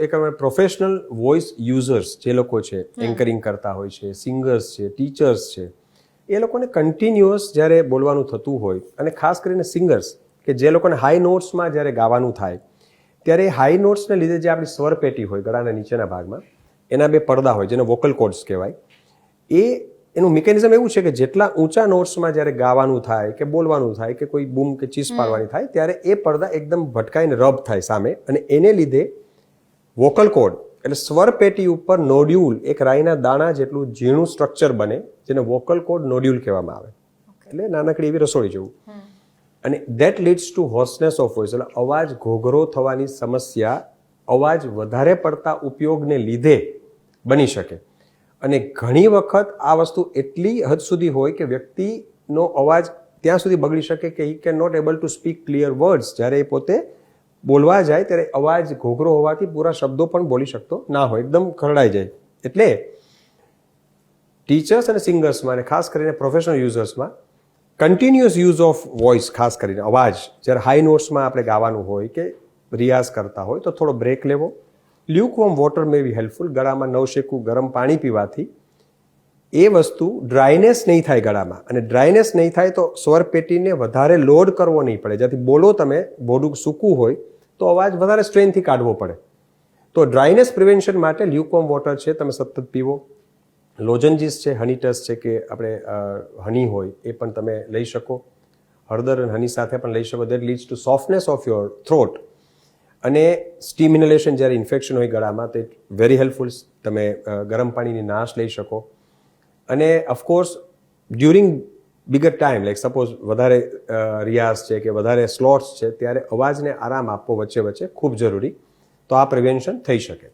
એક અમે professional voice users જે લોકો છે, એન્કરિંગ કરતા હોય છે, સિંગર્સ છે, ટીચર્સ છે, એ લોકોને કન્ટિન્યુઅસ જ્યારે બોલવાનું થતું હોય, અને ખાસ કરીને સિંગર્સ કે જે લોકોને હાઈ નોટ્સમાં જ્યારે ગાવાનું થાય, ત્યારે હાઈ નોટ્સને લીધે જે આપણી સ્વર પેટી હોય ગળાના નીચેના ભાગમાં, એના બે પડદા હોય જેને વોકલ કોર્ડ્સ કહેવાય. એનું મિકેનિઝમ એવું છે કે જેટલા ઊંચા નોટ્સમાં જ્યારે ગાવાનું થાય કે બોલવાનું થાય કે કોઈ બૂમ કે ચીસ પાડવાની થાય, ત્યારે એ પડદા એકદમ ભટકાઈને રબ થાય સામે, અને એને લીધે વોકલ કોર્ડ એટલે સ્વર પેટી ઉપર નોડ્યુલ, એક રાઈના દાણા જેટલું ઝીણું સ્ટ્રક્ચર બને, જેને વોકલ કોર્ડ નોડ્યુલ કહેવામાં આવે. એટલે નાનકડી એવી રસોડી જેવું. અને that leads to hoarseness of voice, એટલે અવાજ ઘોઘરો થવાની સમસ્યા અવાજ વધારે પડતા ઉપયોગને લીધે બની શકે. અને ઘણી વખત આ વસ્તુ એટલી હદ સુધી હોય કે વ્યક્તિનો અવાજ ત્યાં સુધી બગડી શકે કે he can not able to speak clear words. જ્યારે એ પોતે બોલવા જાય ત્યારે અવાજ ઘોઘરો હોવાથી પૂરા શબ્દો પણ બોલી શકતો ના હોય, એકદમ ખરડાઈ જાય. એટલે ટીચર્સ અને સિંગર્સમાં, અને ખાસ કરીને પ્રોફેશનલ યુઝર્સમાં, કન્ટિન્યુઅસ યુઝ ઓફ વોઇસ, ખાસ કરીને અવાજ જ્યારે હાઈ નોટ્સમાં આપણે ગાવાનું હોય કે રિયાઝ કરતા હોય તો થોડો બ્રેક લેવો. લ્યુકવોર્મ વોટર મે બી હેલ્પફુલ. ગળામાં નવશેકું ગરમ પાણી પીવાથી એ વસ્તુ ડ્રાયનેસ નહીં થાય ગળામાં, અને ડ્રાયનેસ નહીં થાય તો સ્વર પેટીને વધારે લોડ કરવો નહીં પડે. જ્યાંથી બોલો તમે, બોડું સૂકું હોય તો અવાજ વધારે સ્ટ્રેનથી કાઢવો પડે. તો ડ્રાયનેસ પ્રિવેન્શન માટે લ્યુકવોર્મ વોટર છે તમે સતત પીવો. લોજન્જીસ છે, હની ટસ છે, કે આપણે હની હોય એ પણ તમે લઈ શકો. હળદર અને હની સાથે પણ લઈ શકો. That leads to softness of your throat. અને સ્ટીમ ઇનહેલેશન જ્યારે ઇન્ફેક્શન હોય ગળામાં તો વેરી હેલ્પફુલ. તમે ગરમ પાણીની નાશ લઈ શકો. અને of course during bigger time, like suppose વધારે રિયાઝ છે કે વધારે સ્લોટ્સ છે, ત્યારે અવાજને આરામ આપવો વચ્ચે વચ્ચે ખૂબ જરૂરી. તો આ પ્રિવેન્શન થઈ શકે.